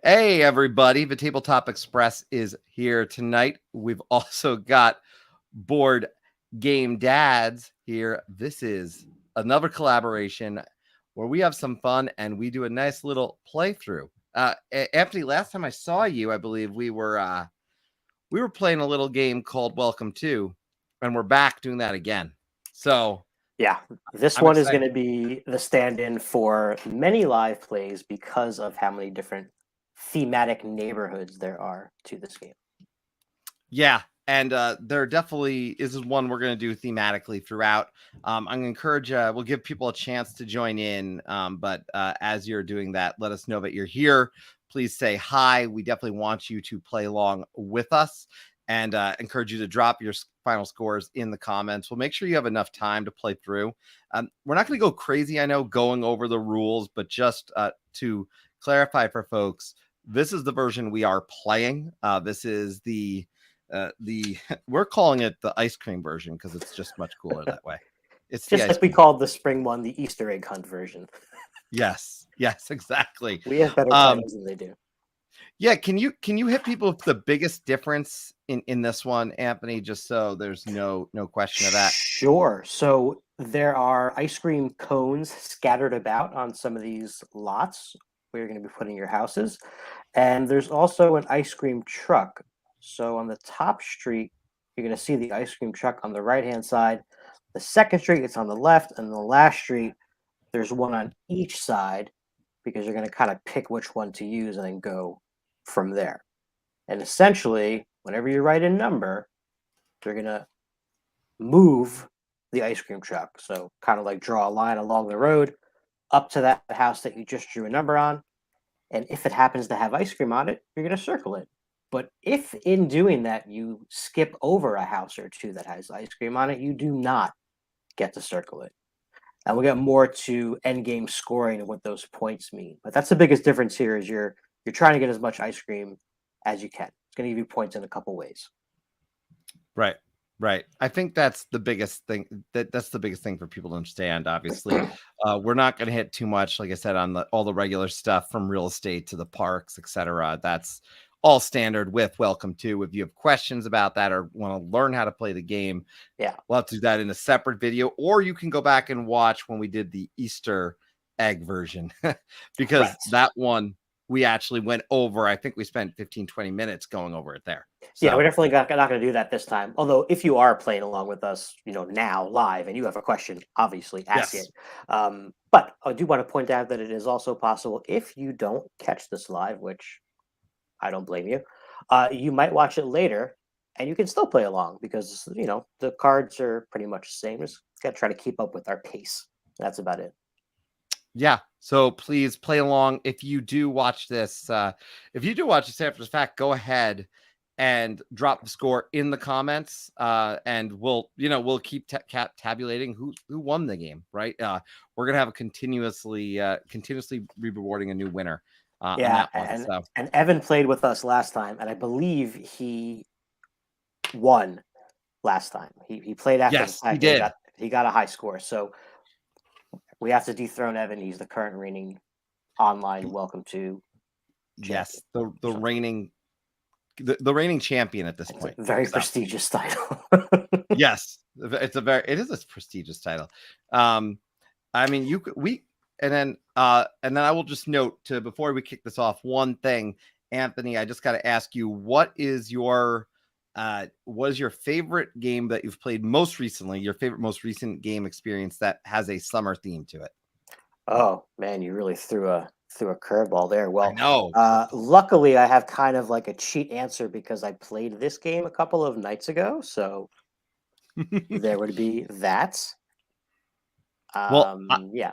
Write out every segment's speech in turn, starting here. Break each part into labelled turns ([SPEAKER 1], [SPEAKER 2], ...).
[SPEAKER 1] Hey, everybody. The Tabletop Express is here tonight. We've also got Board Game Dads here. This is another collaboration where we have some fun and we do a nice little playthrough. Anthony, last time I saw you, I believe we were playing a little game called Welcome To, and we're back doing that again. So
[SPEAKER 2] yeah, this
[SPEAKER 1] I'm
[SPEAKER 2] one is
[SPEAKER 1] excited.
[SPEAKER 2] going to be the stand-in for many live plays because of how many different thematic neighborhoods there are to this game.
[SPEAKER 1] Yeah, and there definitely is one we're going to do thematically throughout. I'm going to encourage, we'll give people a chance to join in. But as you're doing that, let us know that you're here. Please say hi. We definitely want you to play along with us and encourage you to drop your final scores in the comments. We'll make sure you have enough time to play through. We're not going to go crazy, I know, going over the rules, but just to clarify for folks, this is the version we are playing. This is the we're calling it the ice cream version because it's just much cooler that way. It's
[SPEAKER 2] Just
[SPEAKER 1] the
[SPEAKER 2] like we called the spring one the Easter egg hunt version.
[SPEAKER 1] yes, exactly.
[SPEAKER 2] We have better titles than they do.
[SPEAKER 1] Yeah, can you hit people with the biggest difference in this one, Anthony? Just so there's no question of that.
[SPEAKER 2] Sure. So there are ice cream cones scattered about on some of these lots where you're going to be putting your houses. And there's also an ice cream truck. So on the top street, you're going to see the ice cream truck on the right-hand side. The second street, it's on the left. And the last street, there's one on each side because you're going to kind of pick which one to use and then go from there. And essentially, whenever you write a number, you're going to move the ice cream truck. So kind of like draw a line along the road up to that house that you just drew a number on. And if it happens to have ice cream on it, you're going to circle it. But if in doing that you skip over a house or two that has ice cream on it, you do not get to circle it. And we'll get more to end game scoring and what those points mean. But that's the biggest difference here is you're trying to get as much ice cream as you can. It's going to give you points in a couple ways.
[SPEAKER 1] Right. I think that's the biggest thing. That's the biggest thing for people to understand. Obviously, we're not going to hit too much, like I said, on all the regular stuff from real estate to the parks, etc. That's all standard with Welcome To. If you have questions about that or want to learn how to play the game,
[SPEAKER 2] yeah,
[SPEAKER 1] we'll have to do that in a separate video, or you can go back and watch when we did the Easter egg version because that one we actually went over. I think we spent 15-20 minutes going over it there.
[SPEAKER 2] So, yeah, we're definitely not going to do that this time. Although if you are playing along with us, now live and you have a question, obviously ask it. But I do want to point out that it is also possible if you don't catch this live, which I don't blame you, you might watch it later and you can still play along because, the cards are pretty much the same. Just got to try to keep up with our pace. That's about it.
[SPEAKER 1] Yeah. So please play along. If you do watch this, after the fact, go ahead and drop the score in the comments. And we'll keep tabulating who won the game. Right. We're going to have a continuously rewarding a new winner.
[SPEAKER 2] And Evan played with us last time, and I believe he won last time. He played after the fact.
[SPEAKER 1] He did.
[SPEAKER 2] He got a high score. So we have to dethrone Evan. He's the current reigning online Welcome To.
[SPEAKER 1] Yes, the reigning champion at this point.
[SPEAKER 2] Very prestigious title.
[SPEAKER 1] Yes, it is a prestigious title. I mean, and then I will just note before we kick this off, one thing, Anthony, I just got to ask you, what is your favorite game that you've played most recently? Your favorite most recent game experience that has a summer theme to it?
[SPEAKER 2] Oh man, you really threw a curveball there. Well,
[SPEAKER 1] no.
[SPEAKER 2] Luckily, I have kind of like a cheat answer because I played this game a couple of nights ago. So there would be that. Yeah.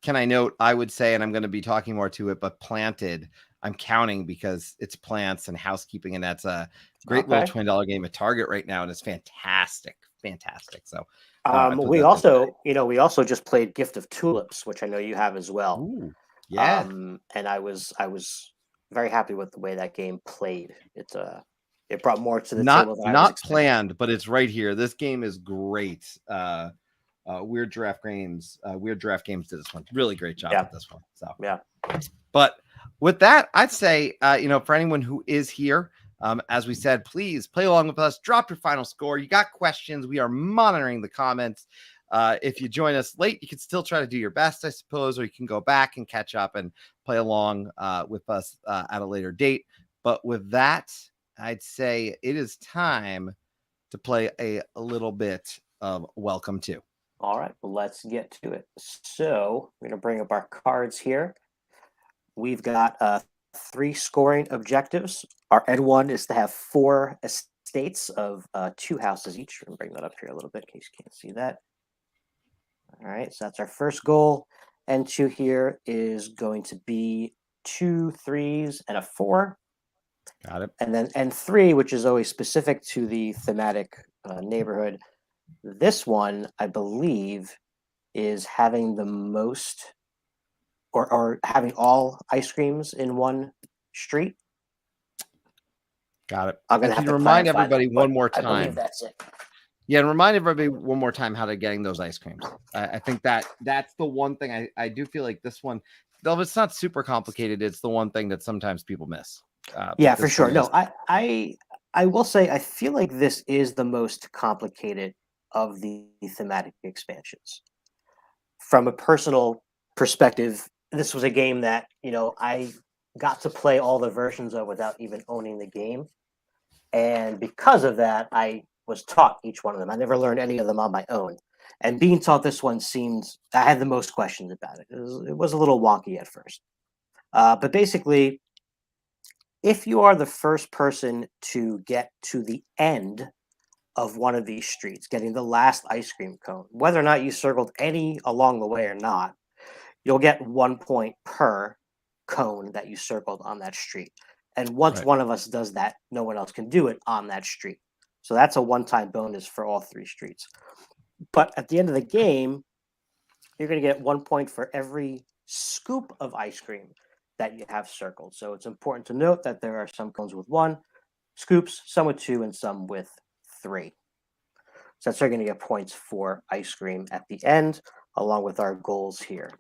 [SPEAKER 1] I note, I would say, and I'm going to be talking more to it, but Planted, I'm counting because it's plants and housekeeping, and that's a great little $20 game at Target right now, and it's fantastic. So
[SPEAKER 2] we also just played Gift of Tulips, which I know you have as well.
[SPEAKER 1] Ooh, yeah.
[SPEAKER 2] And I was very happy with the way that game played. It brought more to the table than I was expecting.
[SPEAKER 1] Planned, but it's right here. This game is great. Weird Draft Games did this one. Really great job with this one. So
[SPEAKER 2] yeah.
[SPEAKER 1] But with that, I'd say, for anyone who is here, as we said, please play along with us. Drop your final score. You got questions. We are monitoring the comments. If you join us late, you can still try to do your best, I suppose, or you can go back and catch up and play along with us at a later date. But with that, I'd say it is time to play a little bit of Welcome To.
[SPEAKER 2] All right, well, let's get to it. So we're going to bring up our cards here. We've got 3 scoring objectives. Our N1 is to have 4 estates of 2 houses each. We're going to bring that up here a little bit in case you can't see that. All right, so that's our first goal. N2 here is going to be 2 3s and a 4.
[SPEAKER 1] Got it.
[SPEAKER 2] And then N3, which is always specific to the thematic neighborhood. This one, I believe, is having the most or having all ice creams in one street.
[SPEAKER 1] Got it.
[SPEAKER 2] I'm going
[SPEAKER 1] And
[SPEAKER 2] to have
[SPEAKER 1] can you
[SPEAKER 2] to
[SPEAKER 1] remind
[SPEAKER 2] clarify
[SPEAKER 1] everybody
[SPEAKER 2] that,
[SPEAKER 1] one more
[SPEAKER 2] I believe
[SPEAKER 1] time?
[SPEAKER 2] that's it.
[SPEAKER 1] Yeah, and remind everybody one more time how they're getting those ice creams. I think that's the one thing I do feel like this one, though it's not super complicated, it's the one thing that sometimes people miss.
[SPEAKER 2] Yeah, for sure. No, I will say I feel like this is the most complicated of the thematic expansions. From a personal perspective, this was a game that, I got to play all the versions of without even owning the game. And because of that, I was taught each one of them. I never learned any of them on my own. And being taught this one I had the most questions about it. It was a little wonky at first. But basically, if you are the first person to get to the end of one of these streets, getting the last ice cream cone, whether or not you circled any along the way or not, you'll get 1 point per cone that you circled on that street. And once one of us does that, no one else can do it on that street. So that's a one-time bonus for all 3 streets. But at the end of the game, you're going to get 1 point for every scoop of ice cream that you have circled. So it's important to note that there are some cones with 1 scoops, some with 2, and some with 3. So that's going to get points for ice cream at the end, along with our goals here.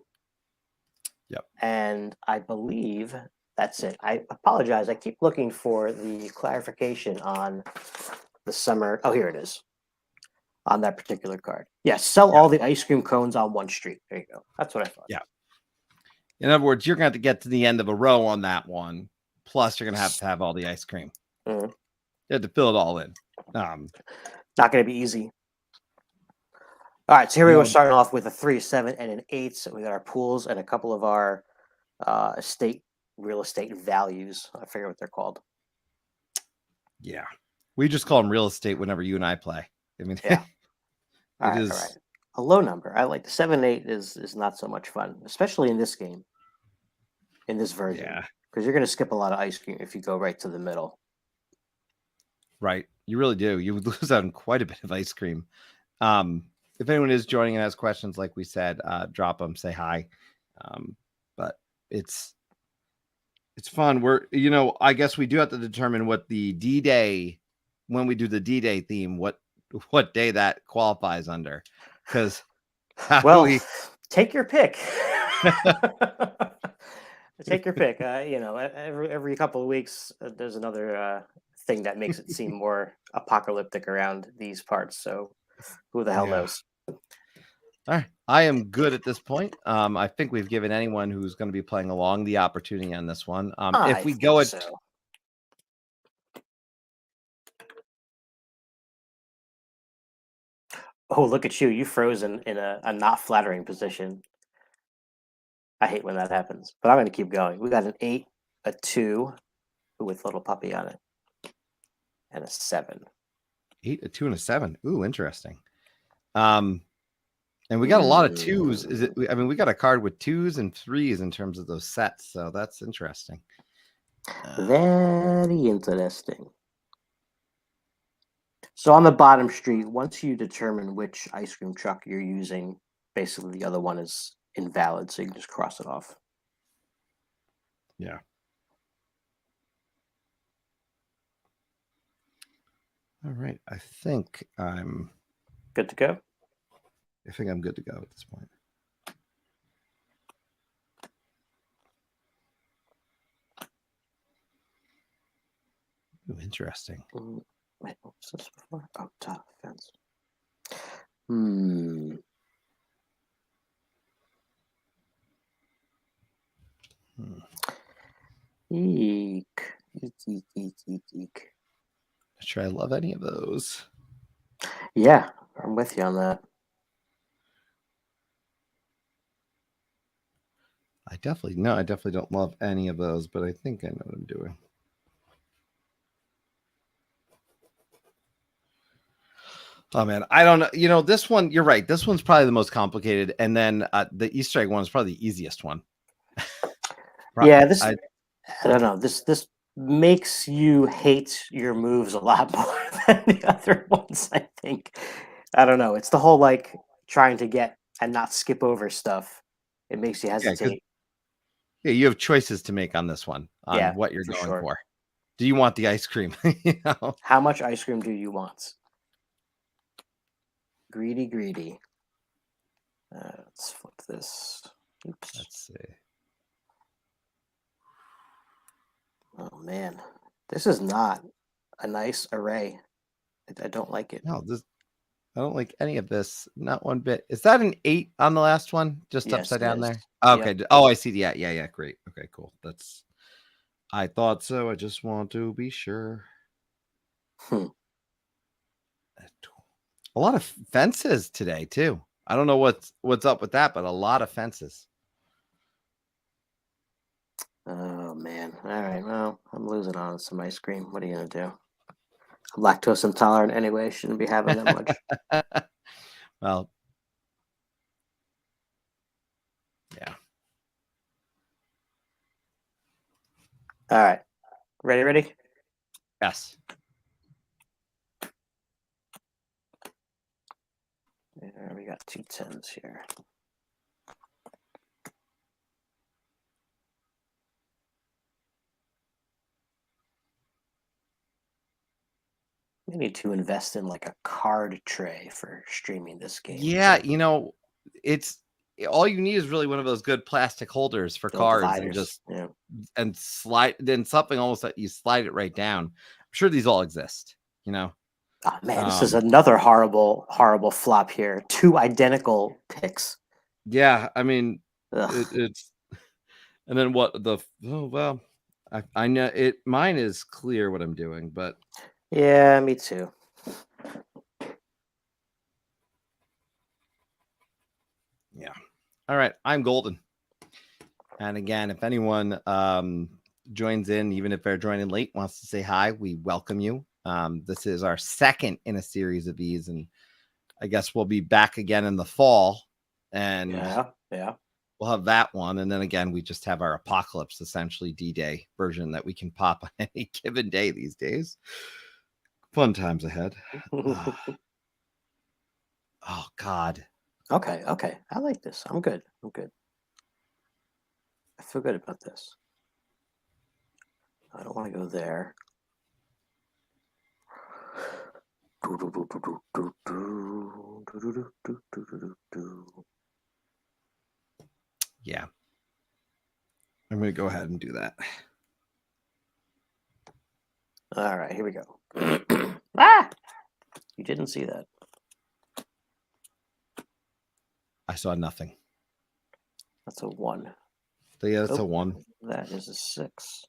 [SPEAKER 1] Yep.
[SPEAKER 2] And I believe that's it. I apologize. I keep looking for the clarification on the summer. Oh, here it is. On that particular card. Yes, sell all the ice cream cones on 1 street. There you go. That's what I thought.
[SPEAKER 1] Yeah. In other words, you're going to have to get to the end of a row on that one. Plus, you're going to have all the ice cream.
[SPEAKER 2] Mm-hmm.
[SPEAKER 1] You have to fill it all in.
[SPEAKER 2] Not going to be easy. All right, so here we go. Starting off with a 3, 7, and an 8. So we got our pools and a couple of our real estate values. I forget what they're called.
[SPEAKER 1] Yeah, we just call them real estate whenever you and I play. I mean,
[SPEAKER 2] yeah.
[SPEAKER 1] All right.
[SPEAKER 2] A low number. I like the 7, 8 is not so much fun, especially in this game, in this version.
[SPEAKER 1] Yeah,
[SPEAKER 2] because you're going to skip a lot of ice cream if you go right to the middle.
[SPEAKER 1] Right, you really do. You would lose out on quite a bit of ice cream. If anyone is joining and has questions, like we said, drop them, say hi. But it's fun. I guess we do have to determine what the D-Day, when we do the D-Day theme, what day that qualifies under. Because
[SPEAKER 2] take your pick. Take your pick. Every couple of weeks, there's another thing that makes it seem more apocalyptic around these parts. So who the hell knows?
[SPEAKER 1] All right. I am good at this point. I think we've given anyone who's going to be playing along the opportunity on this one. If we go at
[SPEAKER 2] Oh, look at you. You frozen in a not flattering position. I hate when that happens, but I'm going to keep going. We got an 8, a 2 with little puppy on it, and a 7.
[SPEAKER 1] 8, a 2, and a 7. Ooh, interesting. And we got a lot of 2s. We got a card with 2s and 3s in terms of those sets. So that's interesting.
[SPEAKER 2] Very interesting. So on the bottom street, once you determine which ice cream truck you're using, basically the other one is invalid. So you can just cross it off.
[SPEAKER 1] Yeah. All right. I think I'm
[SPEAKER 2] good to go.
[SPEAKER 1] I think I'm good to go at this point. interesting.
[SPEAKER 2] Wait, what was this before? Oh, top fence. Eek. Eek.
[SPEAKER 1] Not sure I love any of those.
[SPEAKER 2] Yeah, I'm with you on that.
[SPEAKER 1] I definitely don't love any of those, but I think I know what I'm doing. Oh man, I don't know. You know, this one, you're right. This one's probably the most complicated, and then the Easter egg one is probably the easiest one.
[SPEAKER 2] Yeah, I don't know. This makes you hate your moves a lot more than the other ones, I think. I don't know. It's the whole like trying to get and not skip over stuff. It makes you hesitate.
[SPEAKER 1] Yeah, you have choices to make on this one on
[SPEAKER 2] Yeah,
[SPEAKER 1] what you're
[SPEAKER 2] for
[SPEAKER 1] going
[SPEAKER 2] sure.
[SPEAKER 1] for. Do you want the ice cream? You know?
[SPEAKER 2] How much ice cream do you want? Greedy. Let's flip this. Oops.
[SPEAKER 1] Let's see.
[SPEAKER 2] Oh man, this is not a nice array. I don't like it.
[SPEAKER 1] No, I don't like any of this. Not one bit. Is that an 8 on the last one? Just
[SPEAKER 2] Yes,
[SPEAKER 1] upside
[SPEAKER 2] it
[SPEAKER 1] down
[SPEAKER 2] is.
[SPEAKER 1] there?
[SPEAKER 2] Yep.
[SPEAKER 1] Okay. Oh, I see. Yeah. Great. Okay, cool. I thought so. I just want to be sure. A lot of fences today too. I don't know what's up with that, but a lot of fences.
[SPEAKER 2] Oh man. All right. Well, I'm losing on some ice cream. What are you gonna do? I'm lactose intolerant anyway. Shouldn't be having that much.
[SPEAKER 1] Well, yeah.
[SPEAKER 2] All right. Ready?
[SPEAKER 1] Yes.
[SPEAKER 2] There, we got 2 10s here. We need to invest in like a card tray for streaming this game.
[SPEAKER 1] Yeah, you know, it's all you need is really one of those good plastic holders for
[SPEAKER 2] Little
[SPEAKER 1] cards and
[SPEAKER 2] dividers. Yeah.
[SPEAKER 1] slide then something almost that you slide it right down. I'm sure these all exist, you know.
[SPEAKER 2] Oh man, this is another horrible flop here. 2 identical picks.
[SPEAKER 1] Yeah, I mean
[SPEAKER 2] Ugh.
[SPEAKER 1] it's and then I know it mine is clear what I'm doing, but
[SPEAKER 2] Yeah, me too.
[SPEAKER 1] yeah. All right, I'm golden. And again, if anyone joins in, even if they're joining late, wants to say hi, we welcome you. This is our second in a series of these, and I guess we'll be back again in the fall, and
[SPEAKER 2] yeah,
[SPEAKER 1] we'll have that one. And then again, we just have our apocalypse, essentially D-Day version that we can pop on any given day these days. Fun times ahead. Oh God.
[SPEAKER 2] Okay. I like this. I'm good. I feel good about this. I don't want to go there.
[SPEAKER 1] Yeah. I'm going to go ahead and do that.
[SPEAKER 2] All right, here we go. Ah! You didn't see that.
[SPEAKER 1] I saw nothing.
[SPEAKER 2] That's a 1.
[SPEAKER 1] Yeah, that's a 1.
[SPEAKER 2] That is a 6.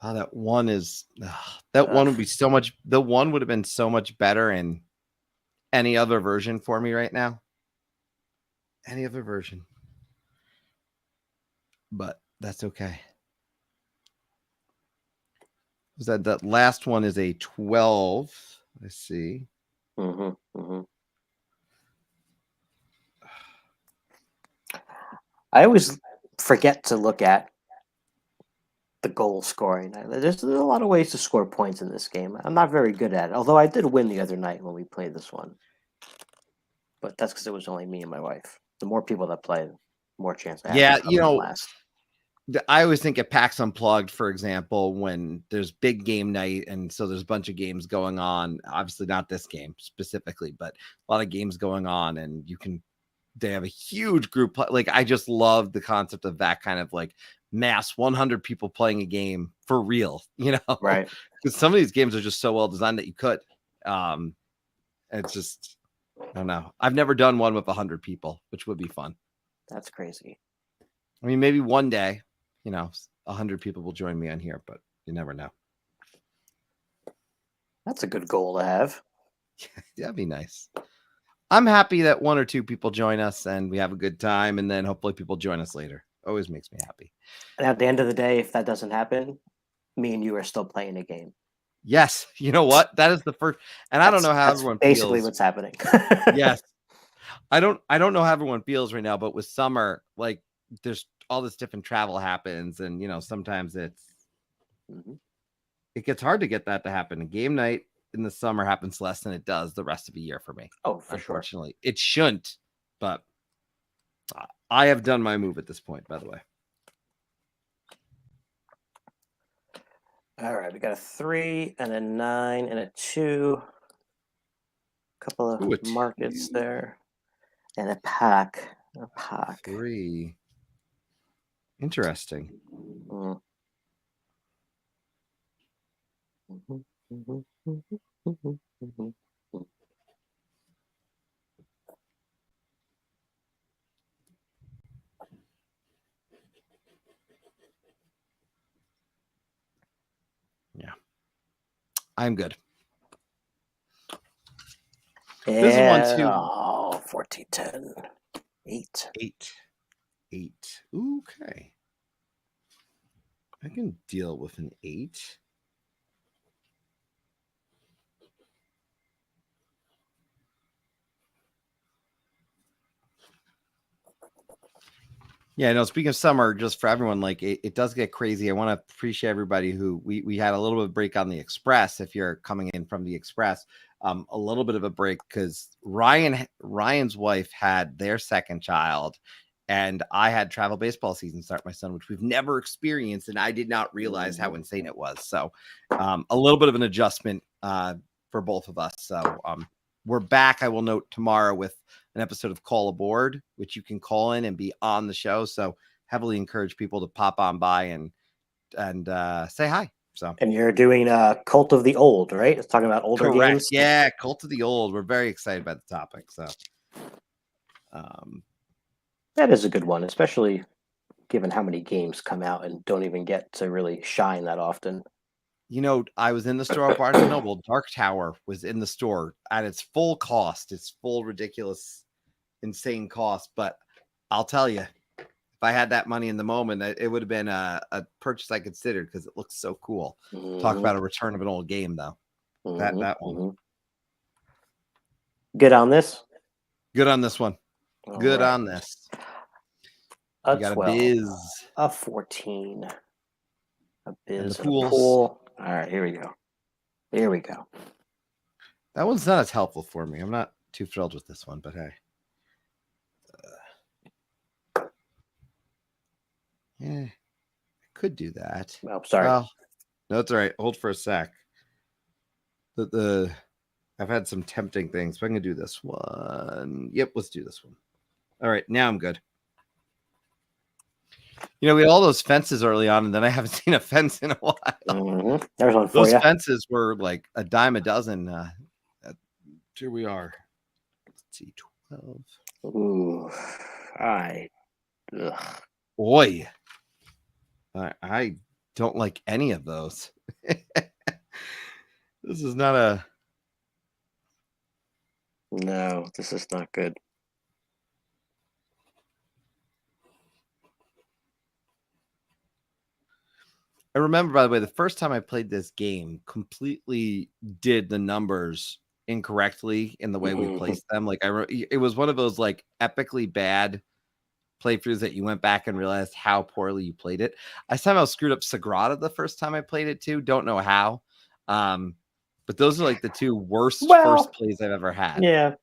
[SPEAKER 1] Oh, that 1 is that 1 would be so much. The 1 would have been so much better in any other version for me right now. Any other version. But that's okay. Was that last one is a 12? I see.
[SPEAKER 2] I always forget to look at the goal scoring. There's a lot of ways to score points in this game. I'm not very good at it, although I did win the other night when we played this one. But that's because it was only me and my wife. The more people that play, the more chance I have.
[SPEAKER 1] Yeah,
[SPEAKER 2] to come in last.
[SPEAKER 1] I always think at PAX Unplugged, for example, when there's big game night and so there's a bunch of games going on, obviously not this game specifically, but a lot of games going on, and they have a huge group. Like, I just love the concept of that kind of like mass 100 people playing a game for real, you know,
[SPEAKER 2] Right.
[SPEAKER 1] because some of these games are just so well designed that you could. It's just, I don't know. I've never done one with 100 people, which would be fun.
[SPEAKER 2] That's crazy.
[SPEAKER 1] I mean, maybe one day, you know, 100 people will join me on here, but you never know.
[SPEAKER 2] That's a good goal to have.
[SPEAKER 1] That'd be nice. I'm happy that 1 or 2 people join us and we have a good time, and then hopefully people join us later. Always makes me happy.
[SPEAKER 2] And at the end of the day, if that doesn't happen, me and you are still playing a game.
[SPEAKER 1] Yes, you know what? That is the first, and I don't know how
[SPEAKER 2] That's
[SPEAKER 1] everyone
[SPEAKER 2] basically
[SPEAKER 1] feels.
[SPEAKER 2] what's happening.
[SPEAKER 1] Yes, I don't know how everyone feels right now, but with summer, like there's all this different travel happens, and you know sometimes it gets hard to get that to happen. A game night in the summer happens less than it does the rest of the year for me.
[SPEAKER 2] Oh, for
[SPEAKER 1] Unfortunately,
[SPEAKER 2] sure.
[SPEAKER 1] it shouldn't, but I have done my move at this point. By the way.
[SPEAKER 2] All right, we got a 3 and a 9 and a 2. Couple of markets there, and a pack. A pack.
[SPEAKER 1] 3. Interesting. Yeah, I'm good.
[SPEAKER 2] Yeah.
[SPEAKER 1] This is one too.
[SPEAKER 2] Oh, 14, 10, 8.
[SPEAKER 1] 8. Okay. I can deal with an 8. Yeah, no, speaking of summer, just for everyone, like it does get crazy. I want to appreciate everybody who we had a little bit of break on the Express. If you're coming in from the Express, a little bit of a break because Ryan's wife had their second child, and I had travel baseball season start my son, which we've never experienced, and I did not realize how insane it was. So, a little bit of an adjustment for both of us. So, we're back. I will note tomorrow with an episode of Call Aboard, which you can call in and be on the show. So heavily encourage people to pop on by and say hi. So,
[SPEAKER 2] and you're doing Cult of the Old, right? It's talking about older
[SPEAKER 1] correct.
[SPEAKER 2] games.
[SPEAKER 1] Yeah, Cult of the Old. We're very excited about the topic. So,
[SPEAKER 2] that is a good one, especially given how many games come out and don't even get to really shine that often.
[SPEAKER 1] You know, I was in the store at Barnes and Noble. Dark Tower was in the store at its full cost, its full ridiculous, insane cost. But I'll tell you, if I had that money in the moment, it would have been a purchase I considered because it looks so cool. Talk about a return of an old game, though. That one.
[SPEAKER 2] Good on this.
[SPEAKER 1] Good on this one.
[SPEAKER 2] All
[SPEAKER 1] Good
[SPEAKER 2] right.
[SPEAKER 1] on this.
[SPEAKER 2] A
[SPEAKER 1] You got
[SPEAKER 2] 12.
[SPEAKER 1] a biz.
[SPEAKER 2] A 14. A biz.
[SPEAKER 1] And the
[SPEAKER 2] and a pool. All right, here we go. Here we go.
[SPEAKER 1] That one's not as helpful for me. I'm not too thrilled with this one, but hey. Yeah, I could do that.
[SPEAKER 2] Oh, sorry.
[SPEAKER 1] Well, no, it's all right. Hold for a sec. I've had some tempting things, but I'm gonna do this one. Yep, let's do this one. All right, now I'm good. You know, we had all those fences early on, and then I haven't seen a fence in a while.
[SPEAKER 2] There's one for
[SPEAKER 1] those
[SPEAKER 2] you.
[SPEAKER 1] Fences were like a dime a dozen. Here we are. Let's see, 12.
[SPEAKER 2] Ooh,
[SPEAKER 1] Boy, I don't like any of those. This is not a.
[SPEAKER 2] No, this is not good.
[SPEAKER 1] I remember, by the way, the first time I played this game, completely did the numbers incorrectly in the way we placed them. Like it was one of those like epically bad playthroughs that you went back and realized how poorly you played it. I somehow screwed up Sagrada the first time I played it too. Don't know how. But those are like the two worst first plays I've ever had.
[SPEAKER 2] Yeah.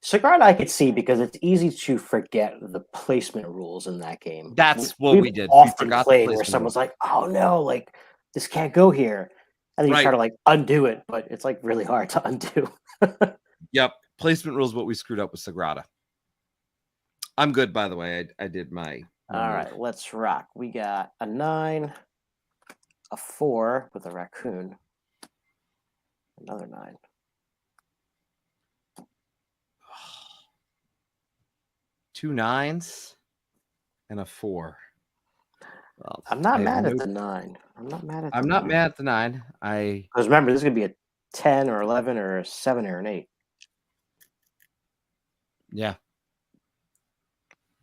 [SPEAKER 2] Sagrada I could see because it's easy to forget the placement rules in that game.
[SPEAKER 1] That's what we did.
[SPEAKER 2] Often played where someone's like, "Oh no, like this can't go here," and then you try to like undo it, but it's like really hard to undo.
[SPEAKER 1] Yep, placement rules. What we screwed up with Sagrada. I'm good, by the way. I did my.
[SPEAKER 2] All right, let's rock. We got a 9, a 4 with a raccoon. Another 9.
[SPEAKER 1] Two 9s and a 4. Well,
[SPEAKER 2] I'm not
[SPEAKER 1] I have
[SPEAKER 2] mad at
[SPEAKER 1] no.
[SPEAKER 2] the 9. I'm not mad at
[SPEAKER 1] I'm
[SPEAKER 2] the
[SPEAKER 1] not
[SPEAKER 2] 9.
[SPEAKER 1] mad at the 9.
[SPEAKER 2] Because remember, this is going to be a 10 or 11 or a 7 or an 8.
[SPEAKER 1] Yeah.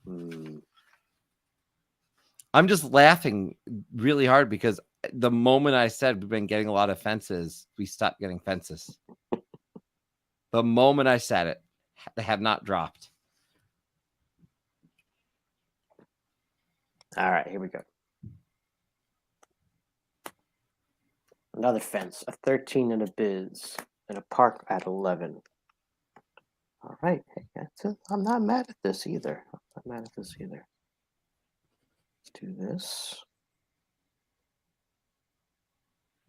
[SPEAKER 2] Hmm.
[SPEAKER 1] I'm just laughing really hard because the moment I said we've been getting a lot of fences, we stopped getting fences. The moment I said it, they have not dropped.
[SPEAKER 2] All right, here we go. Another fence, a 13 and a biz, and a park at 11. All right, I'm not mad at this either. I'm not mad at this either. Let's do this.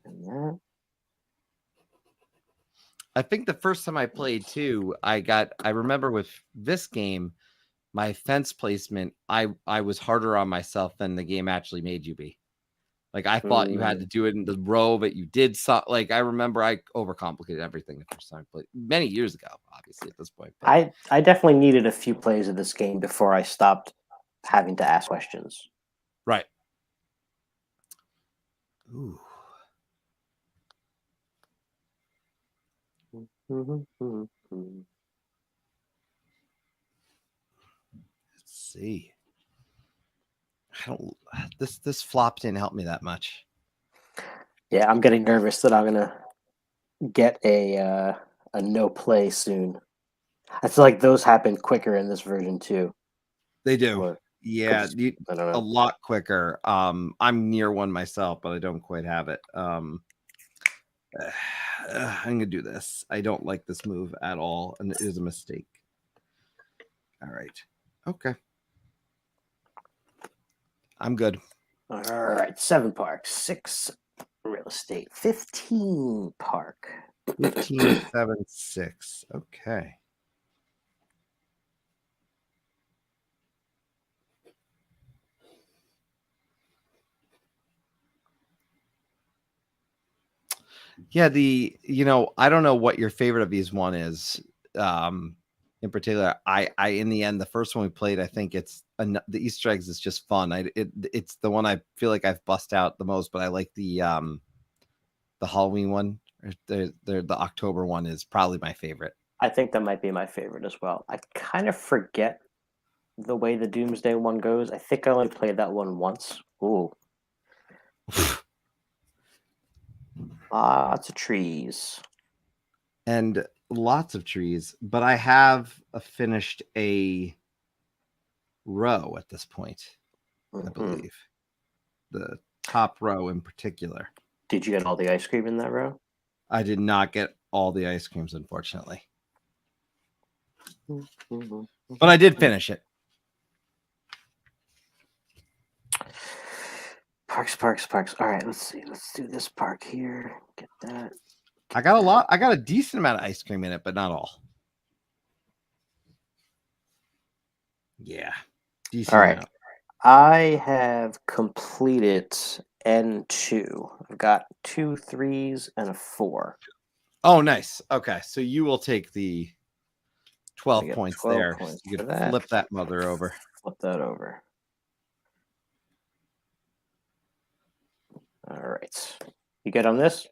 [SPEAKER 2] And that.
[SPEAKER 1] I think the first time I played too, I remember with this game, my fence placement, I was harder on myself than the game actually made you be. Like I thought you had to do it in the row, but you did so. Like I remember I overcomplicated everything the first time I played many years ago, obviously at this point. But
[SPEAKER 2] I definitely needed a few plays of this game before I stopped having to ask questions.
[SPEAKER 1] right. Ooh.
[SPEAKER 2] Let's
[SPEAKER 1] Let's see. I don't. This flop didn't help me that much.
[SPEAKER 2] Yeah, I'm getting nervous that I'm gonna get a no play soon. I feel like those happen quicker in this version too.
[SPEAKER 1] They do.
[SPEAKER 2] Or
[SPEAKER 1] Yeah,
[SPEAKER 2] I don't
[SPEAKER 1] a
[SPEAKER 2] know.
[SPEAKER 1] lot quicker. I'm near one myself, but I don't quite have it. I'm gonna do this. I don't like this move at all, and it is a mistake. All right. Okay. I'm good.
[SPEAKER 2] All right, 7 parks, 6 real estate, 15 park.
[SPEAKER 1] 15, 7, 6. Okay. Yeah, I don't know what your favorite of these one is. In particular, I in the end, the first one we played, I think the Easter eggs is just fun. It's the one I feel like I've bust out the most, but I like the Halloween one. The October one is probably my favorite.
[SPEAKER 2] I think that might be my favorite as well. I kind of forget the way the Doomsday one goes. I think I only played that one once. Ooh, lots of trees.
[SPEAKER 1] And lots of trees, but I have finished a row at this point, I believe. The top row in particular.
[SPEAKER 2] Did you get all the ice cream in that row?
[SPEAKER 1] I did not get all the ice creams, unfortunately. But I did finish it.
[SPEAKER 2] Parks, parks, parks. All right, let's see. Let's do this park here. Get that.
[SPEAKER 1] I got a decent amount of ice cream in it, but not all. Yeah. Decent
[SPEAKER 2] All right.
[SPEAKER 1] amount.
[SPEAKER 2] I have completed N2. I've got 2 3s and a 4.
[SPEAKER 1] Oh, nice. Okay. So you will take the 12
[SPEAKER 2] get
[SPEAKER 1] points
[SPEAKER 2] 12
[SPEAKER 1] there.
[SPEAKER 2] points
[SPEAKER 1] You
[SPEAKER 2] for
[SPEAKER 1] could
[SPEAKER 2] that.
[SPEAKER 1] flip that mother over.
[SPEAKER 2] Flip that over. All right. You good on this?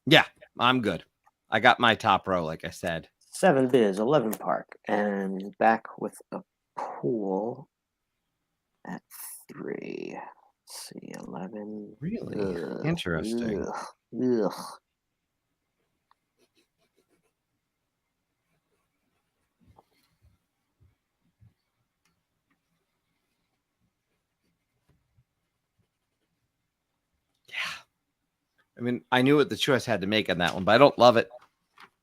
[SPEAKER 1] Yeah, I'm good. I got my top row, like I said.
[SPEAKER 2] 7 biz, 11 park, and back with a pool at 3. Let's see, 11.
[SPEAKER 1] Really interesting.
[SPEAKER 2] Ugh.
[SPEAKER 1] Yeah. I mean, I knew what the choice had to make on that one, but I don't love it.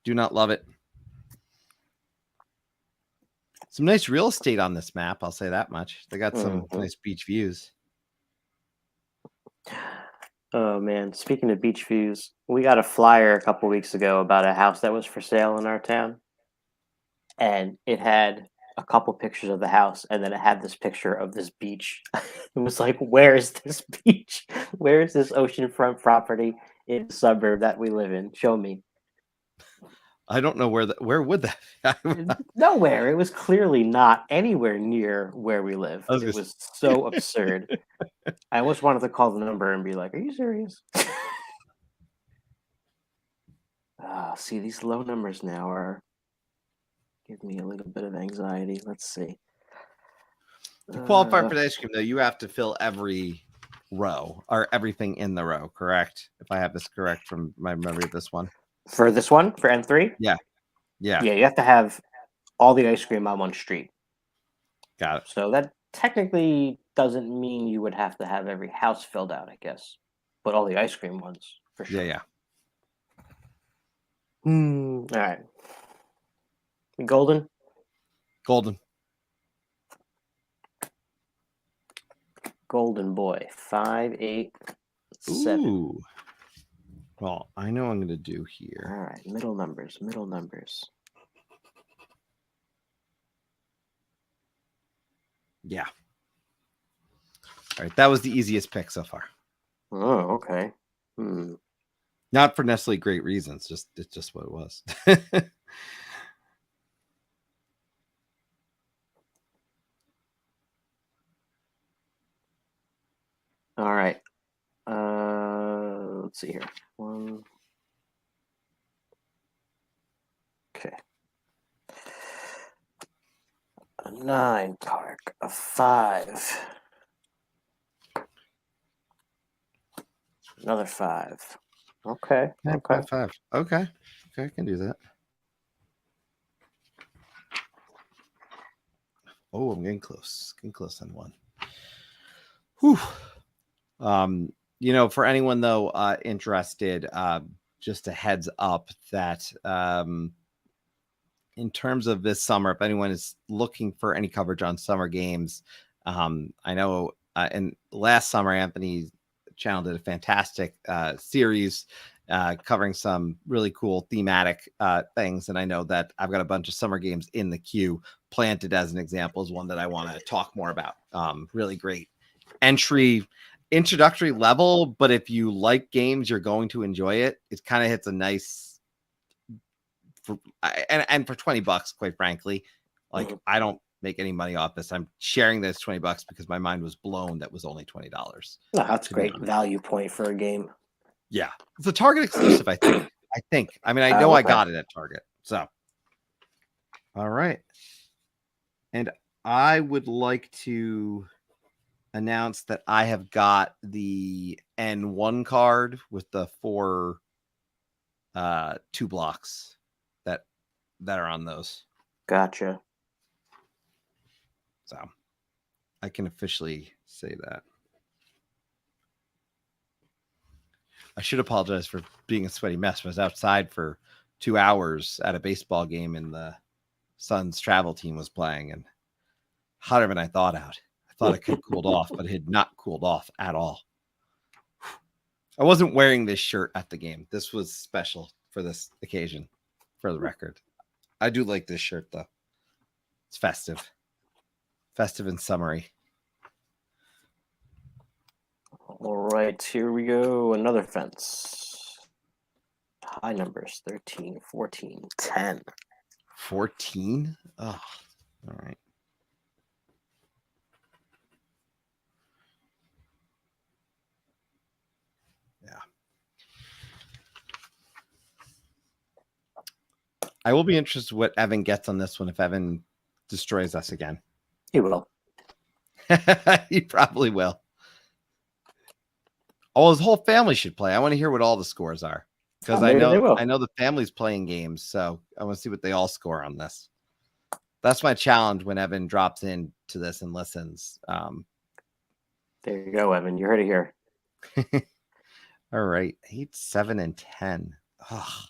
[SPEAKER 1] Do not love it. Some nice real estate on this map, I'll say that much. They got some nice beach views.
[SPEAKER 2] Oh man, speaking of beach views, we got a flyer a couple weeks ago about a house that was for sale in our town. And it had a couple pictures of the house, and then it had this picture of this beach. It was like, where is this beach? Where is this oceanfront property in the suburb that we live in? Show me.
[SPEAKER 1] I don't know where would that I
[SPEAKER 2] Nowhere. It was clearly not anywhere near where we live.
[SPEAKER 1] was
[SPEAKER 2] It
[SPEAKER 1] gonna
[SPEAKER 2] was so absurd. I almost wanted to call the number and be like, "Are you serious?" See, these low numbers now are give me a little bit of anxiety. Let's see.
[SPEAKER 1] To qualify
[SPEAKER 2] Uh,
[SPEAKER 1] for the ice cream, though, you have to fill every row or everything in the row, correct? If I have this correct from my memory of this one.
[SPEAKER 2] for this one, for N3,
[SPEAKER 1] Yeah. Yeah.
[SPEAKER 2] yeah, you have to have all the ice cream on one street.
[SPEAKER 1] Got it.
[SPEAKER 2] So that technically doesn't mean you would have to have every house filled out, I guess, but all the ice cream ones for
[SPEAKER 1] Yeah.
[SPEAKER 2] sure.
[SPEAKER 1] Yeah.
[SPEAKER 2] All right. Golden.
[SPEAKER 1] Golden.
[SPEAKER 2] Golden boy. 5, 8, 7.
[SPEAKER 1] Ooh. Well, I know what I'm going to do
[SPEAKER 2] All
[SPEAKER 1] here.
[SPEAKER 2] right. Middle numbers. Middle numbers.
[SPEAKER 1] Yeah. All right. That was the easiest pick so far.
[SPEAKER 2] Oh, okay.
[SPEAKER 1] Not for necessarily great reasons. It's just what it was.
[SPEAKER 2] All right. Let's see here. 1. Okay. A 9, Park. A 5. Another 5. Okay. Okay.
[SPEAKER 1] 9.5. Okay. Okay. I can do that. Oh, I'm getting close. Getting close on one. Whew. For anyone though interested, just a heads up that in terms of this summer, if anyone is looking for any coverage on summer games, I know and last summer Anthony's channel did a fantastic series covering some really cool thematic things, and I know that I've got a bunch of summer games in the queue. Planted, as an example, is one that I want to talk more about. Really great introductory level, but if you like games, you're going to enjoy it. It kind of hits a nice and for $20, quite frankly, like I don't make any money off this. I'm sharing this $20 because my mind was blown that was only $20.
[SPEAKER 2] Oh, that's a great value point for a game.
[SPEAKER 1] Yeah, it's a Target exclusive, I think. I mean, I know I got it at Target. So, all right, and I would like to announce that I have got the N1 card with the 4 2 blocks that are on those.
[SPEAKER 2] Gotcha.
[SPEAKER 1] So I can officially say that. I should apologize for being a sweaty mess. I was outside for 2 hours at a baseball game, and the Suns travel team was playing, and hotter than I thought out. I thought it could have cooled off, but it had not cooled off at all. I wasn't wearing this shirt at the game. This was special for this occasion, for the record. I do like this shirt, though. It's festive. Festive and summery.
[SPEAKER 2] All right, here we go. Another fence. High numbers 13, 14, 10.
[SPEAKER 1] 14? Oh, all right. Yeah. I will be interested what Evan gets on this one if Evan destroys us again.
[SPEAKER 2] He will.
[SPEAKER 1] He probably will. Oh, his whole family should play. I want to hear what all the scores are because I know the family's playing games, so I want to see what they all score on this. That's my challenge when Evan drops into this and listens.
[SPEAKER 2] There you go, Evan. You heard it here.
[SPEAKER 1] All right, 8, 7, and 10. Oh.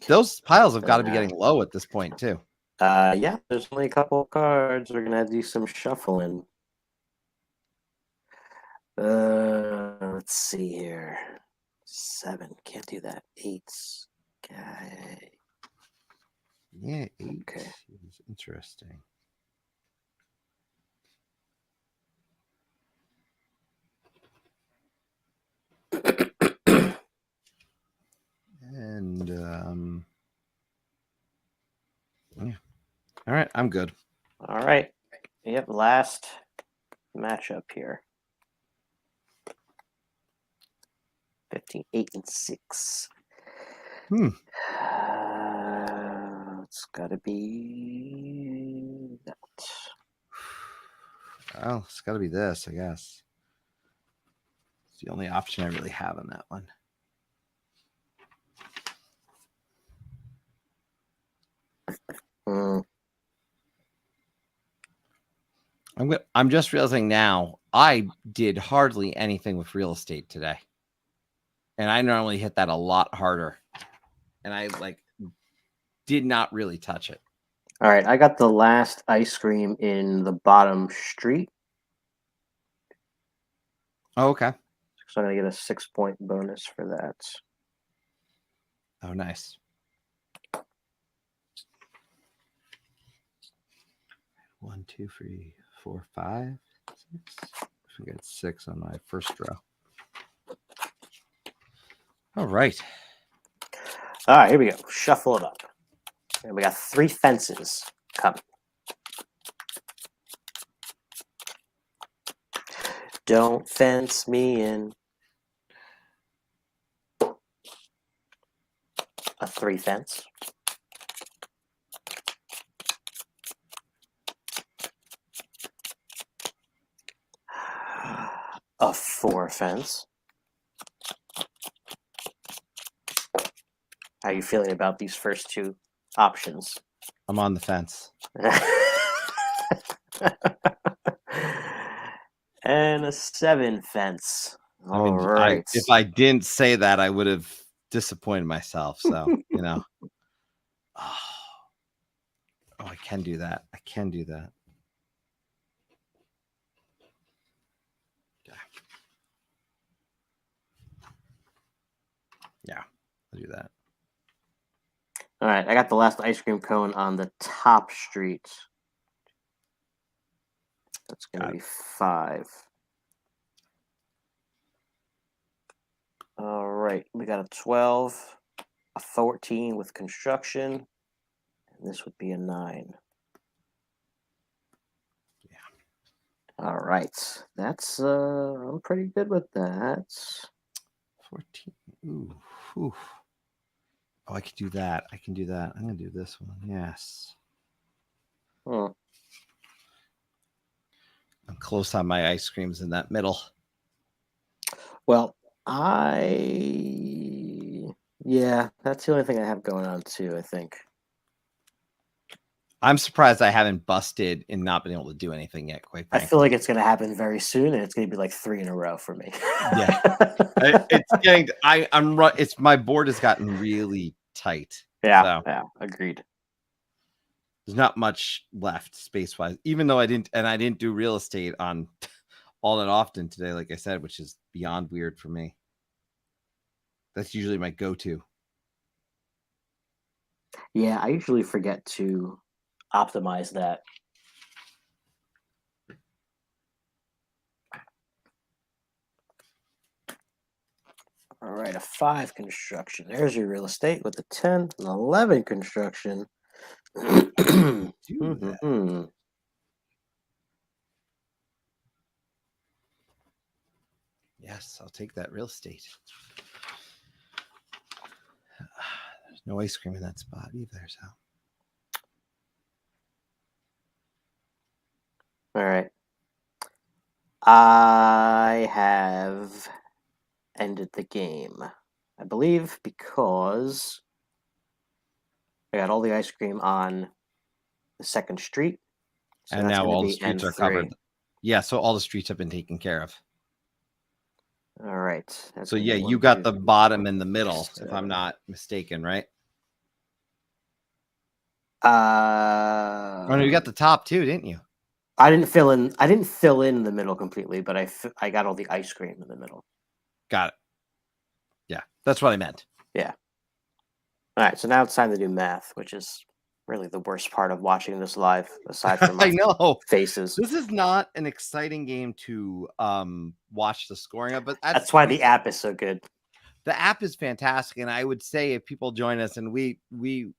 [SPEAKER 1] Those piles have got to be getting low at this point too.
[SPEAKER 2] Yeah, there's only a couple of cards. We're gonna do some shuffling. Let's see here. 7, can't do that. 8s. Okay.
[SPEAKER 1] Yeah, 8
[SPEAKER 2] Okay.
[SPEAKER 1] is interesting. And yeah. All right, I'm good.
[SPEAKER 2] All right. Yep, last matchup here. 15, 8, and 6. It's got to be that.
[SPEAKER 1] Well, it's got to be this, I guess. It's the only option I really have on that one. I'm just realizing now I did hardly anything with real estate today, and I normally hit that a lot harder, and I did not really touch it.
[SPEAKER 2] All right, I got the last ice cream in the bottom street.
[SPEAKER 1] Oh, okay.
[SPEAKER 2] So I'm going to get a 6-point bonus for that.
[SPEAKER 1] Oh, nice. One, two, three, 4, 5, 6. I got 6 on my first row. All right.
[SPEAKER 2] All right, here we go. Shuffle it up. And we got 3 fences coming. Don't fence me in. A 3 fence. A 4 fence. How are you feeling about these first 2 options?
[SPEAKER 1] I'm on the fence.
[SPEAKER 2] And a 7 fence.
[SPEAKER 1] I mean,
[SPEAKER 2] Right.
[SPEAKER 1] if I didn't say that, I would have disappointed myself. So, you know. Oh, I can do that. I can do that. Yeah, I'll do that.
[SPEAKER 2] All right, I got the last ice cream cone on the top street. That's going to be 5. All right, we got a 12, a 14 with construction, and this would be a 9.
[SPEAKER 1] Yeah.
[SPEAKER 2] All right, that's I'm pretty good with that.
[SPEAKER 1] 14. Ooh. Whew. Oh, I can do that. I can do that. I'm gonna do this one. Yes. I'm close on my ice creams in that middle.
[SPEAKER 2] Well, yeah, that's the only thing I have going on too, I think.
[SPEAKER 1] I'm surprised I haven't busted and not been able to do anything yet, quite frankly.
[SPEAKER 2] I feel like it's going to happen very soon, and it's going to be like 3 in a row for me.
[SPEAKER 1] Yeah. It's getting, it's my board has gotten really tight.
[SPEAKER 2] Yeah,
[SPEAKER 1] so.
[SPEAKER 2] yeah, agreed.
[SPEAKER 1] There's not much left space wise, even though I didn't do real estate on all that often today, like I said, which is beyond weird for me. That's usually my go-to.
[SPEAKER 2] Yeah, I usually forget to optimize that. All right, a 5 construction. There's your real estate with the 10 and 11 construction.
[SPEAKER 1] Yes, I'll take that real estate. There's no ice cream in that spot either, so.
[SPEAKER 2] All right. I have ended the game, I believe, because I got all the ice cream on the 2nd street. So
[SPEAKER 1] and
[SPEAKER 2] that's
[SPEAKER 1] now
[SPEAKER 2] going
[SPEAKER 1] all
[SPEAKER 2] to
[SPEAKER 1] the
[SPEAKER 2] be
[SPEAKER 1] streets are
[SPEAKER 2] N3.
[SPEAKER 1] covered. Yeah, so all the streets have been taken care of.
[SPEAKER 2] All right.
[SPEAKER 1] So yeah, you got the bottom and the middle, if I'm not mistaken, right? Oh no, you got the top too, didn't you?
[SPEAKER 2] I didn't fill in the middle completely, but I got all the ice cream in the middle.
[SPEAKER 1] Got it. Yeah, that's what I meant.
[SPEAKER 2] Yeah. All right, so now it's time to do math, which is really the worst part of watching this live, aside from
[SPEAKER 1] I
[SPEAKER 2] our
[SPEAKER 1] know.
[SPEAKER 2] faces.
[SPEAKER 1] This is not an exciting game to watch the scoring of, but
[SPEAKER 2] That's why the app is so good.
[SPEAKER 1] the app is fantastic. And I would say if people join us, and we we'll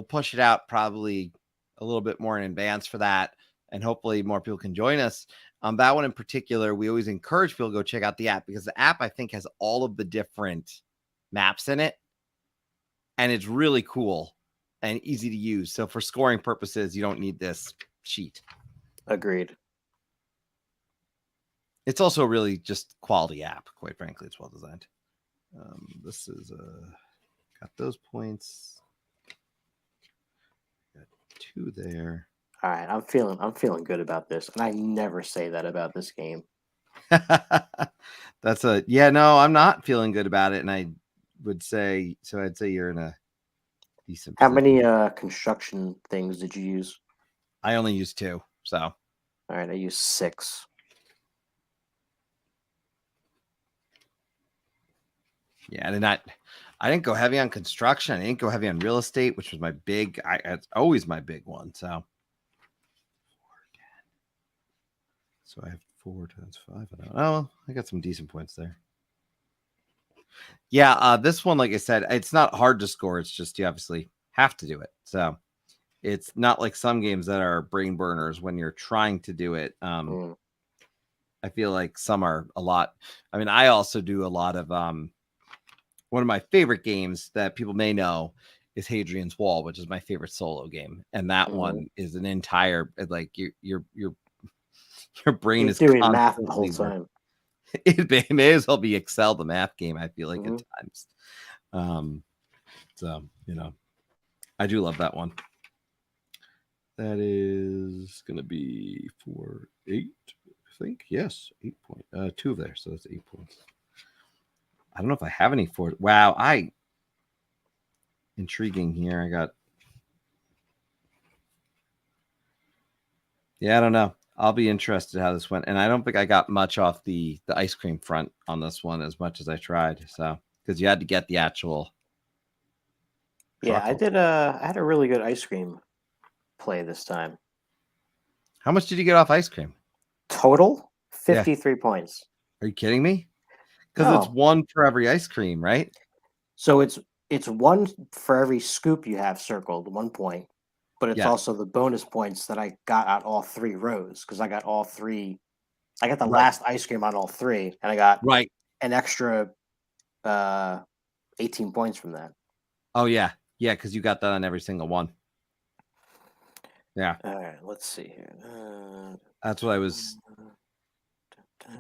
[SPEAKER 1] push it out probably a little bit more in advance for that, and hopefully more people can join us. That one in particular, we always encourage people to go check out the app, because the app, I think, has all of the different maps in it, and it's really cool and easy to use. So for scoring purposes, you don't need this sheet.
[SPEAKER 2] Agreed.
[SPEAKER 1] It's also really just quality app, quite frankly. It's well designed. This is got those points. Got 2 there.
[SPEAKER 2] All right, I'm feeling good about this, and I never say that about this game.
[SPEAKER 1] That's no, I'm not feeling good about it, and I would say so. I'd say you're in a decent
[SPEAKER 2] How
[SPEAKER 1] position.
[SPEAKER 2] many construction things did you use?
[SPEAKER 1] I only use 2, so
[SPEAKER 2] All right, I used 6.
[SPEAKER 1] yeah. And I didn't go heavy on construction. I didn't go heavy on real estate, which was my big. It's always my big one. So I have 4 times 5. I got some decent points there. Yeah, this one, like I said, it's not hard to score. It's just you obviously have to do it. So it's not like some games that are brain burners when you're trying to do it. I feel like some are a lot. I mean, I also do a lot of one of my favorite games that people may know is Hadrian's Wall, which is my favorite solo game, and that one is an entire like your brain
[SPEAKER 2] You're
[SPEAKER 1] is
[SPEAKER 2] doing math the whole
[SPEAKER 1] constantly working.
[SPEAKER 2] time.
[SPEAKER 1] It may as well be Excel, the math game. I feel like at times. So I do love that one. That is going to be 4, 8. I think yes, 8 point. 2 there, so that's 8 points. I don't know if I have any 4. Wow, intriguing here. I got. Yeah, I don't know. I'll be interested how this went, and I don't think I got much off the ice cream front on this one as much as I tried. So because you had to get the actual.
[SPEAKER 2] Yeah, I
[SPEAKER 1] Truffle.
[SPEAKER 2] did. I had a really good ice cream play this time.
[SPEAKER 1] How much did you get off ice cream?
[SPEAKER 2] Total
[SPEAKER 1] Yeah.
[SPEAKER 2] 53 points.
[SPEAKER 1] Are you kidding me? Because it's
[SPEAKER 2] No.
[SPEAKER 1] 1 for every ice cream, right?
[SPEAKER 2] So it's 1 for every scoop you have circled, 1 point. But it's
[SPEAKER 1] Yes.
[SPEAKER 2] also the bonus points that I got out all 3 rows, because I got all 3. I got the
[SPEAKER 1] Right.
[SPEAKER 2] last ice cream on all 3, and I got
[SPEAKER 1] Right.
[SPEAKER 2] an extra 18 points from that.
[SPEAKER 1] Oh yeah, because you got that on every single one. Yeah.
[SPEAKER 2] All right, let's see here.
[SPEAKER 1] That's what I was.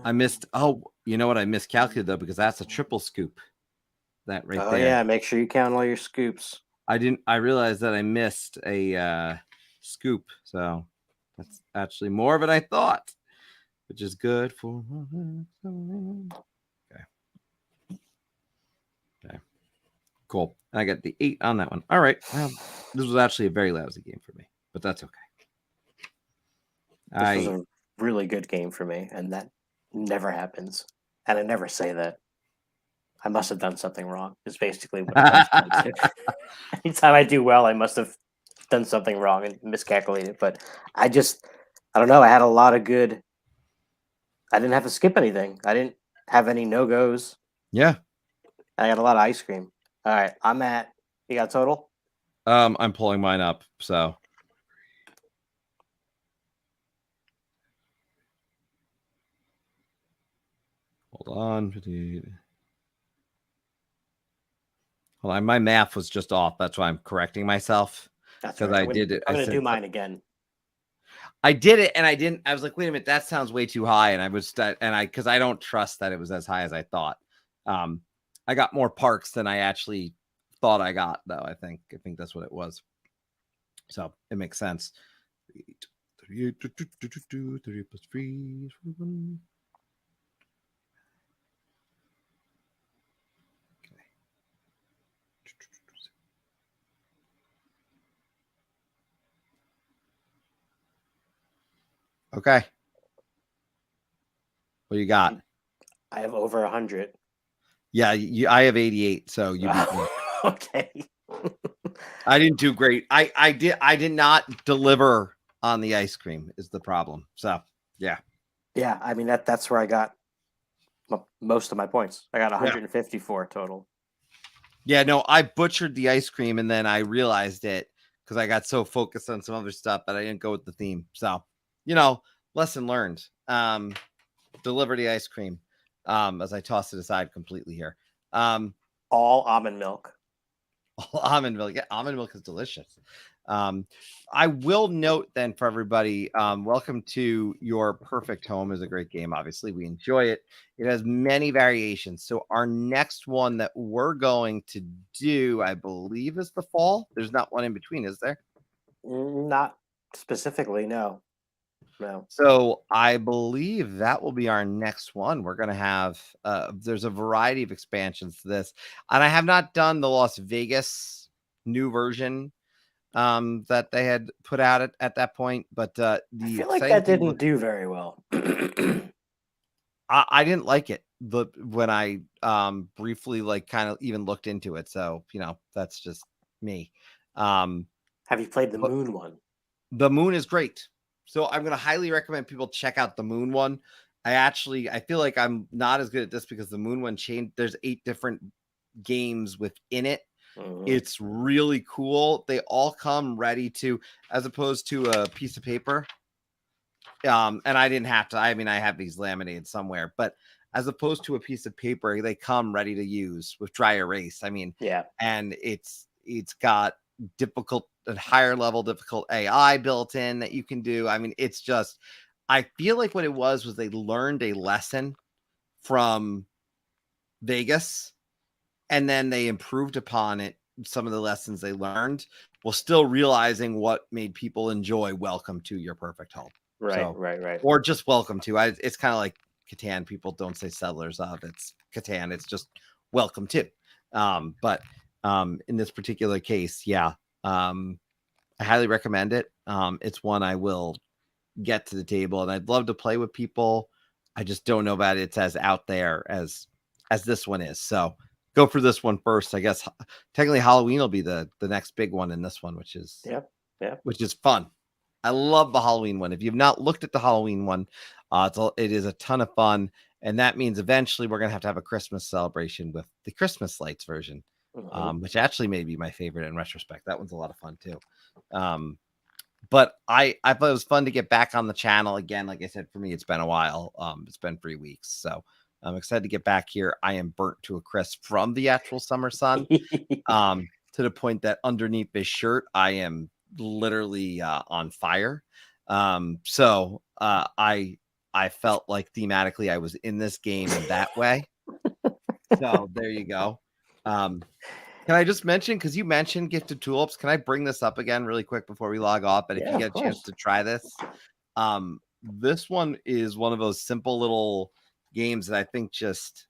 [SPEAKER 1] I missed. Oh, you know what? I miscalculated though, because that's a triple scoop. That right there.
[SPEAKER 2] Yeah, make sure you count all your scoops.
[SPEAKER 1] I didn't. I realized that I missed a scoop, so that's actually more than I thought, which is good for. Okay. Cool. I got the 8 on that one. All right. Well, this was actually a very lousy game for me, but that's okay.
[SPEAKER 2] This was a really good game for me, and that never happens. And I never say that. I must have done something wrong. Is basically what it comes down to. Anytime I do well, I must have done something wrong and miscalculated. But I don't know. I had a lot of good. I didn't have to skip anything. I didn't have any no-goes.
[SPEAKER 1] Yeah.
[SPEAKER 2] I got a lot of ice cream. All right, I'm at. You got total?
[SPEAKER 1] I'm pulling mine up. So. Hold on. Hold on. My math was just off. That's why I'm correcting myself.
[SPEAKER 2] That's
[SPEAKER 1] because
[SPEAKER 2] right.
[SPEAKER 1] I did it.
[SPEAKER 2] I'm going to do mine again.
[SPEAKER 1] I did it, and I didn't. I was like, wait a minute, that sounds way too high. And I was, because I don't trust that it was as high as I thought. I got more parks than I actually thought I got, though. I think that's what it was. So it makes sense. 38, 38 plus 3. Okay. What you got?
[SPEAKER 2] I have over 100.
[SPEAKER 1] Yeah, I have 88, so you beat me.
[SPEAKER 2] Okay.
[SPEAKER 1] I didn't do great. I did not deliver on the ice cream is the problem. So yeah.
[SPEAKER 2] Yeah, I mean that's where I got most of my points. I got
[SPEAKER 1] Yeah.
[SPEAKER 2] 154 total.
[SPEAKER 1] Yeah, no, I butchered the ice cream and then I realized it because I got so focused on some other stuff that I didn't go with the theme. So, lesson learned. Deliver the ice cream. As I toss it aside completely here.
[SPEAKER 2] All almond milk.
[SPEAKER 1] Almond milk. Yeah, almond milk is delicious. I will note then for everybody, welcome to Your Perfect Home is a great game. Obviously, we enjoy it. It has many variations. So our next one that we're going to do, I believe, is the fall. There's not one in between, is there?
[SPEAKER 2] Not specifically, no. No.
[SPEAKER 1] So I believe that will be our next one. We're going to have, there's a variety of expansions to this. And I have not done the Las Vegas new version that they had put out at that point. But
[SPEAKER 2] I
[SPEAKER 1] the
[SPEAKER 2] feel like
[SPEAKER 1] exciting
[SPEAKER 2] that
[SPEAKER 1] thing
[SPEAKER 2] didn't
[SPEAKER 1] was
[SPEAKER 2] do very well.
[SPEAKER 1] I didn't like it when I briefly like kind of even looked into it. So, that's just me. Um,
[SPEAKER 2] Have you played the
[SPEAKER 1] but
[SPEAKER 2] moon one?
[SPEAKER 1] the moon is great. So I'm going to highly recommend people check out the moon one. I feel like I'm not as good at this because the moon one changed. There's 8 different games within it.
[SPEAKER 2] Mhm.
[SPEAKER 1] It's really cool. They all come ready to, as opposed to a piece of paper. And I didn't have to, I mean, I have these laminated somewhere, but as opposed to a piece of paper, they come ready to use with dry erase. I mean,
[SPEAKER 2] Yeah.
[SPEAKER 1] and it's got higher level difficult AI built in that you can do. I mean, it's just, I feel like what it was they learned a lesson from Vegas and then they improved upon it, some of the lessons they learned, while still realizing what made people enjoy Welcome to Your Perfect Home.
[SPEAKER 2] Right,
[SPEAKER 1] So,
[SPEAKER 2] right, right.
[SPEAKER 1] or just Welcome to. It's kind of like Catan. People don't say Settlers of. It's Catan. It's just Welcome to. But in this particular case, yeah, I highly recommend it. It's one I will get to the table, and I'd love to play with people. I just don't know about it's as out there as this one is. So go for this one first. I guess technically Halloween will be the next big one in this one, which is
[SPEAKER 2] Yeah.
[SPEAKER 1] fun. I love the Halloween one. If you've not looked at the Halloween one, it is a ton of fun, and that means eventually we're gonna have a Christmas celebration with the Christmas lights version,
[SPEAKER 2] Mhm.
[SPEAKER 1] which actually may be my favorite in retrospect. That one's a lot of fun too. But I thought it was fun to get back on the channel again. Like I said, for me, it's been a while. It's been 3 weeks, so I'm excited to get back here. I am burnt to a crisp from the actual summer sun, to the point that underneath this shirt, I am literally on fire. I felt like thematically I was in this game in that way. So there you go. Can I just mention, because you mentioned gifted tulips, can I bring this up again really quick before we log off? But if you
[SPEAKER 2] Yeah, of
[SPEAKER 1] get a chance
[SPEAKER 2] course.
[SPEAKER 1] to try this, this one is one of those simple little games that I think just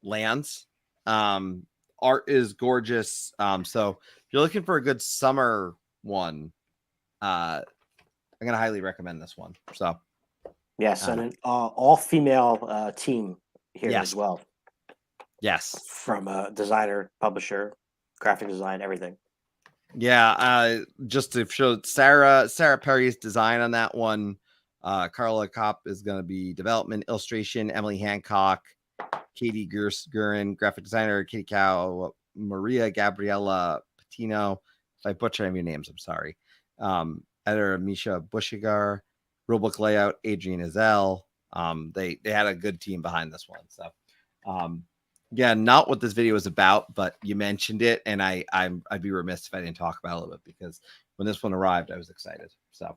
[SPEAKER 1] lands. Art is gorgeous. So if you're looking for a good summer one, I'm going to highly recommend this one. So
[SPEAKER 2] Yes, and an all-female team here
[SPEAKER 1] yes,
[SPEAKER 2] as well,
[SPEAKER 1] yes.
[SPEAKER 2] from designer, publisher, graphic design, everything.
[SPEAKER 1] Yeah, just to show Sarah Perry's design on that one. Carla Kopp is going to be development, illustration. Emily Hancock, Katie Gurin, graphic designer. Katie Cow, Maria Gabriella Patino. If I butcher any of your names, I'm sorry. Editor Misha Bushigar, rulebook layout Adrian Azell. They had a good team behind this one. So, yeah, not what this video is about, but you mentioned it, and I'd be remiss if I didn't talk about it a little bit, because when this one arrived, I was excited. So,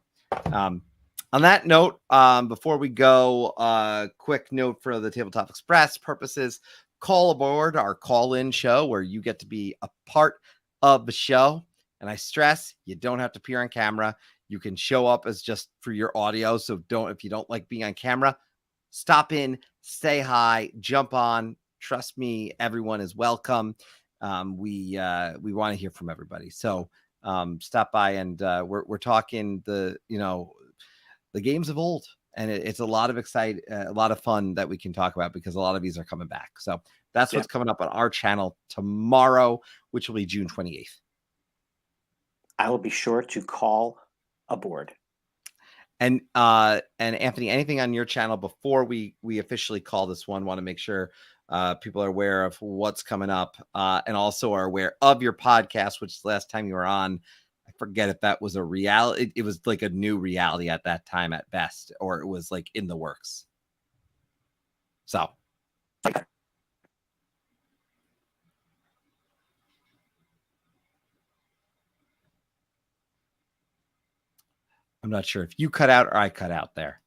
[SPEAKER 1] on that note, before we go, quick note for the Tabletop Express purposes: call aboard our call-in show where you get to be a part of the show. And I stress, you don't have to appear on camera. You can show up as just for your audio. So if you don't like being on camera, stop in, say hi, jump on. Trust me, everyone is welcome. We want to hear from everybody. So stop by, and we're talking the games of old, and it's a lot of a lot of fun that we can talk about, because a lot of these are coming back. So that's what's coming up on our channel tomorrow, which will be June 28th.
[SPEAKER 2] I will be sure to call aboard.
[SPEAKER 1] And Anthony, anything on your channel before we officially call this one? Want to make sure people are aware of what's coming up, and also are aware of your podcast, which last time you were on, I forget if that was a reality. It was like a new reality at that time at best, or it was like in the works. So I'm not sure if you cut out or I cut out there.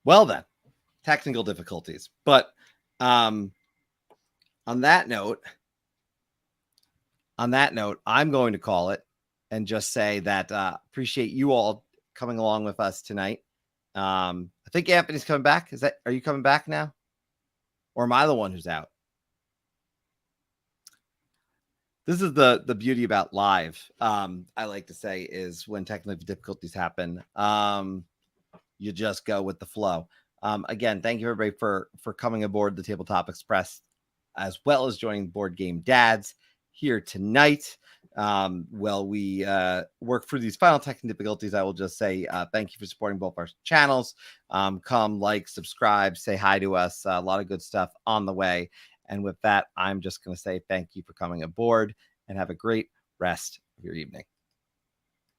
[SPEAKER 1] Well then, technical difficulties. But on that note, I'm going to call it and just say that appreciate you all coming along with us tonight. I think Anthony's coming back. Are you coming back now? Or am I the one who's out? This is the beauty about live. I like to say is when technical difficulties happen, you just go with the flow. Again, thank you everybody for coming aboard the Tabletop Express, as well as joining Board Game Dads here tonight. While we work through these final technical difficulties, I will just say thank you for supporting both our channels. Come like, subscribe, say hi to us. A lot of good stuff on the way. And with that, I'm just going to say thank you for coming aboard and have a great rest of your evening.